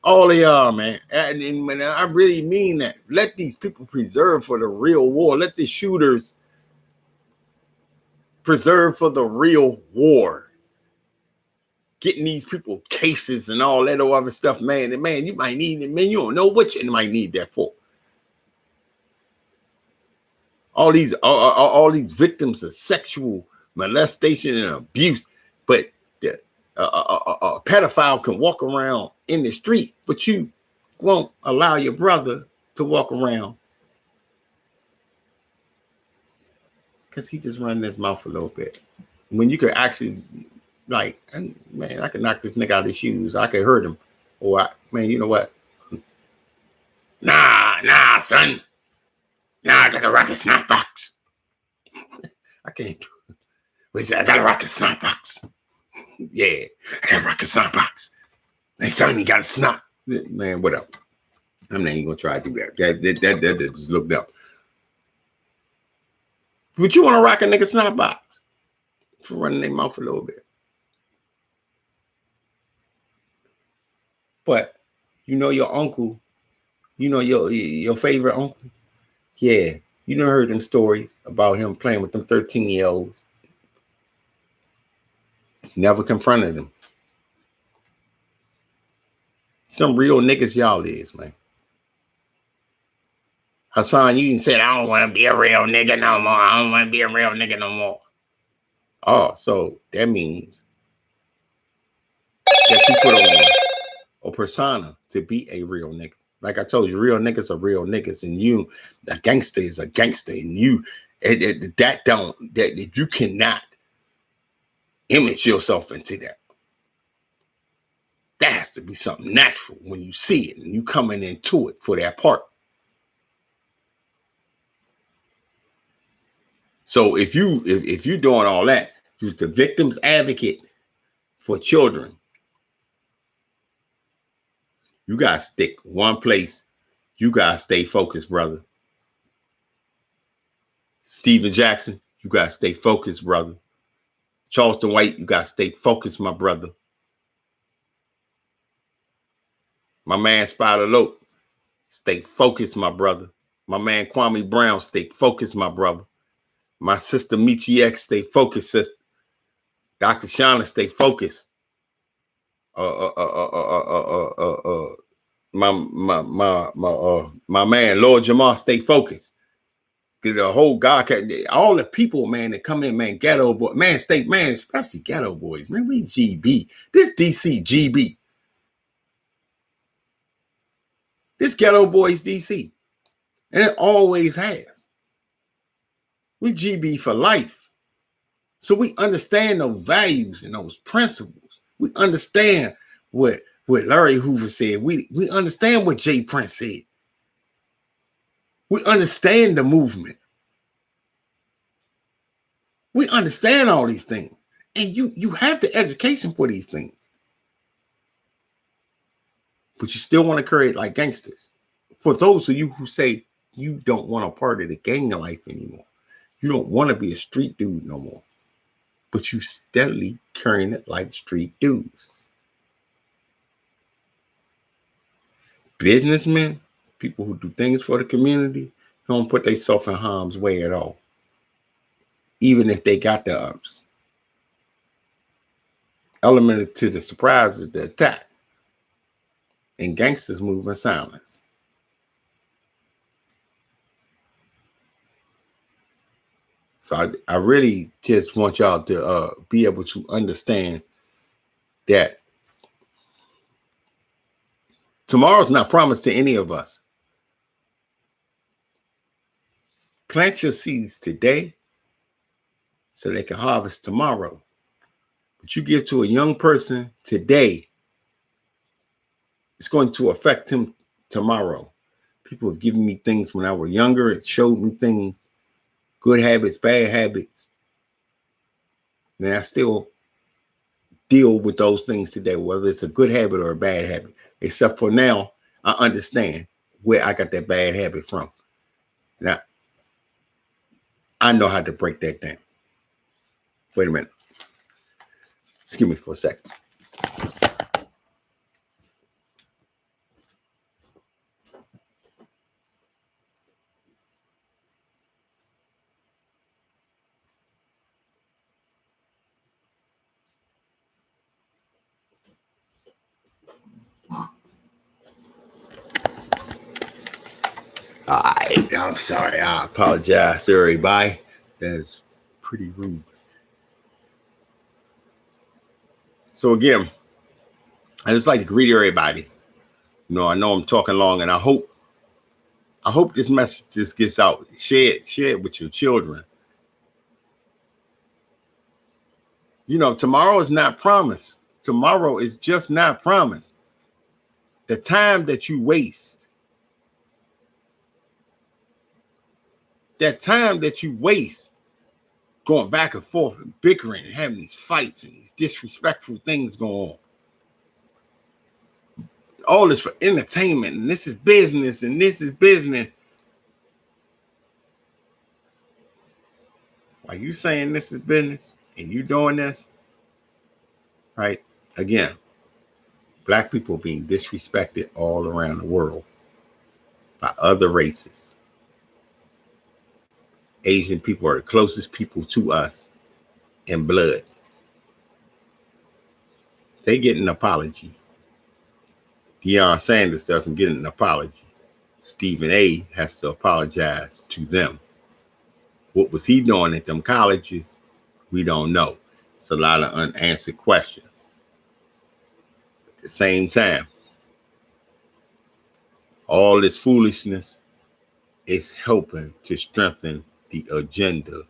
All of y'all, man. And man, I really mean that. Let these people preserve for the real war. Let the shooters preserve for the real war. Getting these people cases and all that other stuff, man. And man, you might need it, man. You don't know what you might need that for. All these victims of sexual molestation and abuse, but the pedophile can walk around in the street, but you won't allow your brother to walk around because he just running his mouth a little bit. When you could actually, like, man, I could knock this nigga out of his shoes. I could hurt him. Or, man, you know what? Nah, son. Nah, I got a rocket snap box. I can't do it. Wait, I got a rocket snap box. Yeah, I got a rocket snap box. Hey, son, you got a snap. Man, whatever. I'm not even going to try to do that. That just looked up. But you want to rock a nigga snap box for running their mouth a little bit. But you know your uncle, you know your favorite uncle. Yeah, you never heard them stories about him playing with them 13-year-olds. Never confronted them. Some real niggas y'all is, man. Hassan, you even said, I don't want to be a real nigga no more. I don't want to be a real nigga no more. Oh, so that means that you put on a persona to be a real nigga. Like I told you, real niggas are real niggas, and you, a gangster is a gangster, and you, that you cannot image yourself into that. That has to be something natural when you see it and you coming into it for that part. So if you're doing all that, you're the victim's advocate for children. You gotta stick one place. You gotta stay focused, brother. Steven Jackson, you gotta stay focused, brother. Charleston White, you gotta stay focused, my brother. My man Spider Lope, stay focused, my brother. My man Kwame Brown, stay focused, my brother. My sister Michi X, stay focused, sister. Dr. Shauna, stay focused. My man Lord Jamal, stay focused. The whole God, all the people, man, that come in, man, ghetto boy, man, state, man, especially ghetto boys, man, we GB. This DC GB. This ghetto boys DC. And it always has. We GB for life. So we understand those values and those principles. We understand what Larry Hoover said. We understand what Jay Prince said. We understand the movement. We understand all these things. And you have the education for these things. But you still want to create like gangsters. For those of you who say you don't want a part of the gang life anymore. You don't want to be a street dude no more. But you steadily carrying it like street dudes. Businessmen, people who do things for the community, don't put themselves in harm's way at all. Even if they got the ups. Element to the surprise is the attack. And gangsters move in silence. So I really just want y'all to be able to understand that tomorrow's not promised to any of us. Plant your seeds today so they can harvest tomorrow. But you give to a young person today, it's going to affect him tomorrow. People have given me things when I was younger. It showed me things, good habits, bad habits. And I still deal with those things today, whether it's a good habit or a bad habit. Except for now, I understand where I got that bad habit from. Now, I know how to break that down. Wait a minute. Excuse me for a second. I'm sorry. I apologize to everybody. That's pretty rude. So again, I just like to greet everybody. You know, I know I'm talking long, and I hope this message just gets out. Share it with your children. You know, tomorrow is not promised. Tomorrow is just not promised. The time that you waste, going back and forth and bickering and having these fights and these disrespectful things going on. All this for entertainment, and this is business, and this is business. Are you saying this is business and you doing this? Right? Again, black people being disrespected all around the world by other races. Asian people are the closest people to us in blood. They get an apology. Deion Sanders doesn't get an apology. Stephen A. has to apologize to them. What was he doing at them colleges? We don't know. It's a lot of unanswered questions. At the same time, all this foolishness is helping to strengthen the agenda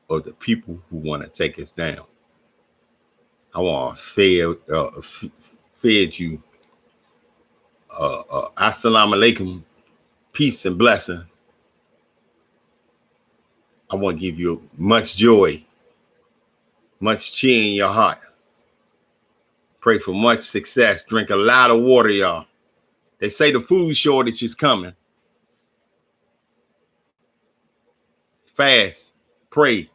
of the people who want to take us down. I want to feed you assalamu alaikum, peace and blessings. I want to give you much joy, much cheer in your heart. Pray for much success. Drink a lot of water, y'all. They say the food shortage is coming. Fast. Pray.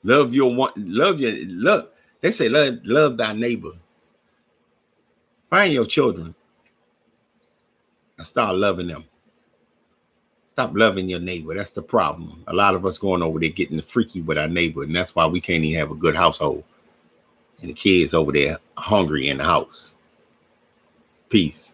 Love they say love thy neighbor. Find your children and start loving them. Stop loving your neighbor. That's the problem. A lot of us going over there getting freaky with our neighbor, and that's why we can't even have a good household. And the kids over there hungry in the house. Peace.